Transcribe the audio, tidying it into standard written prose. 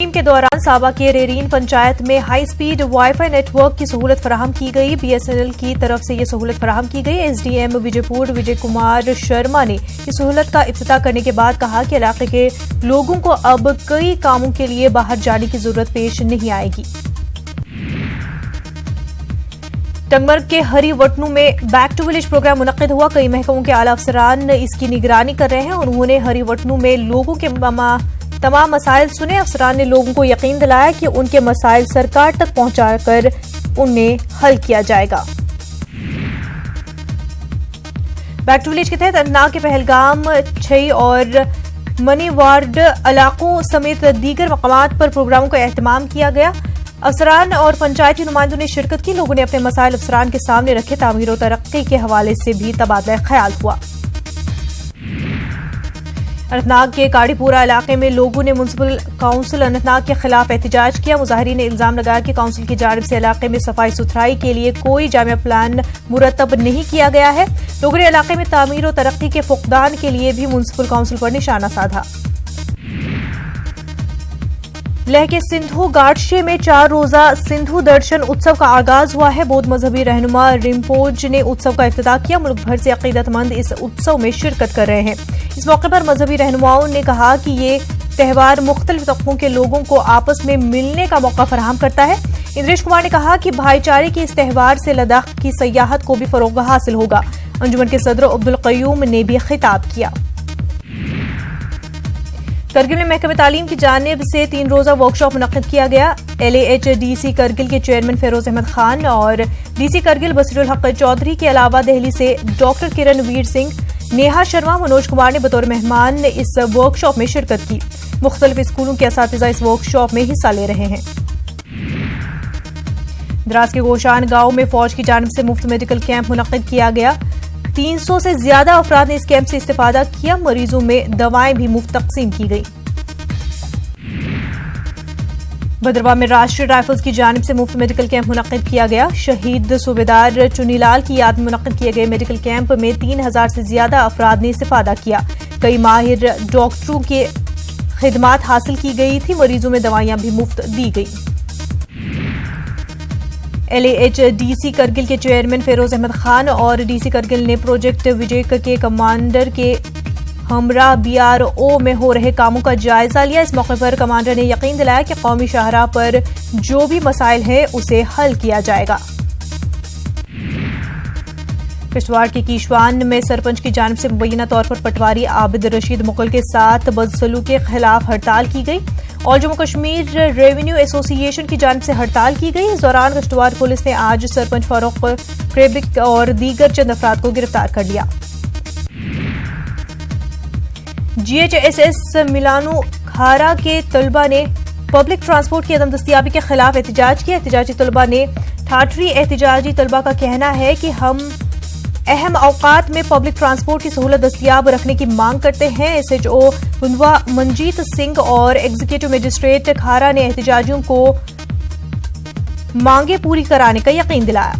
Team के दौरान साबा के रेरीन पंचायत में हाई स्पीड वाईफाई नेटवर्क की सहूलत फराहम की गई। बीएसएनएल की तरफ से ये सहूलत फराहम की गई। एसडीएम विजयपुर विजय कुमार शर्मा ने इस सहूलत का इफ्तिताह करने के बाद कहा कि इलाके के लोगों को अब कई कामों के लिए बाहर जाने की जरूरत पेश नहीं आएगी। टंगमर्ग के हरी वटनू में बैक टू विलेज प्रोग्राम मुनक्किद हुआ। कई महकमों के आला अफसरान इसकी निगरानी कर रहे हैं। उन्होंने हरी वटनू में लोगों के तमाम मसाइल सुने। अफसरान ने लोगों को यकीन दिलाया कि उनके मसाइल सरकार तक पहुंचाकर उन्हें हल किया जाएगा। बैक टू विलेज के तहत अनंतनाग के पहलगाम, छई और मनी वार्ड इलाकों समेत दीगर मकामात पर प्रोग्रामों का एहतमाम किया गया। अफसरान और पंचायती नुमाइंदों ने शिरकत की। लोगों ने अपने मसाइल अफसरान के सामने रखे। तामीर और तरक्की के हवाले से भी तबादला ख्याल हुआ। अनंतनाग के काड़ीपुरा इलाके में लोगों ने म्युनिसिपल काउंसिल अनंतनाग के खिलाफ एहतजाज किया। मुजाहिरीन ने इल्जाम लगाया कि काउंसिल की जानिब से इलाके में सफाई सुथराई के लिए कोई जामिया प्लान मुरतब नहीं किया गया है। लोगों ने इलाके में तामीर और तरक्की के फुकदान के लिए भी म्युनिसिपल काउंसिल पर निशाना साधा। लेह के सिंधु गाडशे में 4 रोजा सिंधु दर्शन उत्सव का आगाज हुआ है। बौद्ध मजहबी रहनुमा रिम्पोज ने उत्सव का इफ्तिताह किया। मुल्क भर से अकीदतमंद इस उत्सव में शिरकत कर रहे हैं। इस मौके पर मजहबी रहनुमाओं ने कहा कि ये त्यौहार मुख्तलिफ तबकों के लोगों को आपस में मिलने का मौका फराहम करता है। इंद्रेश कुमार ने कहा कि भाईचारे के इस त्यौहार से लद्दाख की सयाहत को भी फरोग हासिल होगा। अंजुमन के सदर अब्दुल कयूम ने भी खिताब किया। करगिल में महकमे तालीम की जानिब से 3 रोजा वर्कशॉप मुनक्किद किया गया। LAHDC करगिल के चेयरमैन फेरोज अहमद खान और DC करगिल बसीरुल हक चौधरी के अलावा दिल्ली से डॉक्टर किरण वीर सिंह, नेहा शर्मा, मनोज कुमार ने बतौर मेहमान ने इस वर्कशॉप में शिरकत की। मुख्तलिफ स्कूलों के असातिज़ा इस वर्कशॉप में हिस्सा ले रहे हैं। द्रास के गोशान गांव में फौज की जानिब से मुफ्त मेडिकल कैंप मुनक्किद किया गया। 300 से ज्यादा अफराद ने इस कैंप से इस्तेफादा किया। मरीजों में दवाएं भी मुफ्त तकसीम की गई। भद्रवाह में राष्ट्रीय राइफल्स की जानिब से मुफ्त मेडिकल कैंप मुनक्किद किया गया। शहीद सूबेदार चुनीलाल की याद में मुनक्किद किए गए मेडिकल कैंप में 3000 से ज्यादा अफराद ने इस्तेफादा किया। कई माहिर डॉक्टरों की खिदमात हासिल की गई थी। मरीजों में दवाइयां भी मुफ्त दी गई। LAHDC करगिल के चेयरमैन फेरोज अहमद खान और DC करगिल ने प्रोजेक्ट विजय के कमांडर के हमरा BRO में हो रहे कामों का जायजा लिया। इस मौके पर कमांडर ने यकीन दिलाया कि कौमी शाहराह पर जो भी मसाइल है उसे हल किया जाएगा। किश्तवाड़ के कीशवान में सरपंच की जानिब से मुबैना तौर पर पटवारी आबिद रशीद मुगल के साथ बदसलूकी के खिलाफ हड़ताल की गई। All Jammu Kashmir revenue association की जानिब से हड़ताल की गई। इस दौरान किश्तवाड़ पुलिस ने आज सरपंच फारूक क्रेबिक और दीगर चंद अफराद को गिरफ्तार कर लिया। GHSS मिलानू खारा के तलबा ने पब्लिक ट्रांसपोर्ट की अदम दस्तियाबी के खिलाफ एहतजाज किया। एहतजाजी तलबा ने ठाठरी एहतजाजी तलबा का कहना है कि हम अहम औकात में पब्लिक ट्रांसपोर्ट की सहूलत दस्तियाब रखने की मांग करते हैं। SHO बुंदवा मंजीत सिंह और एग्जीक्यूटिव मजिस्ट्रेट खारा ने एहतजाजियों को मांगे पूरी कराने का यकीन दिलाया।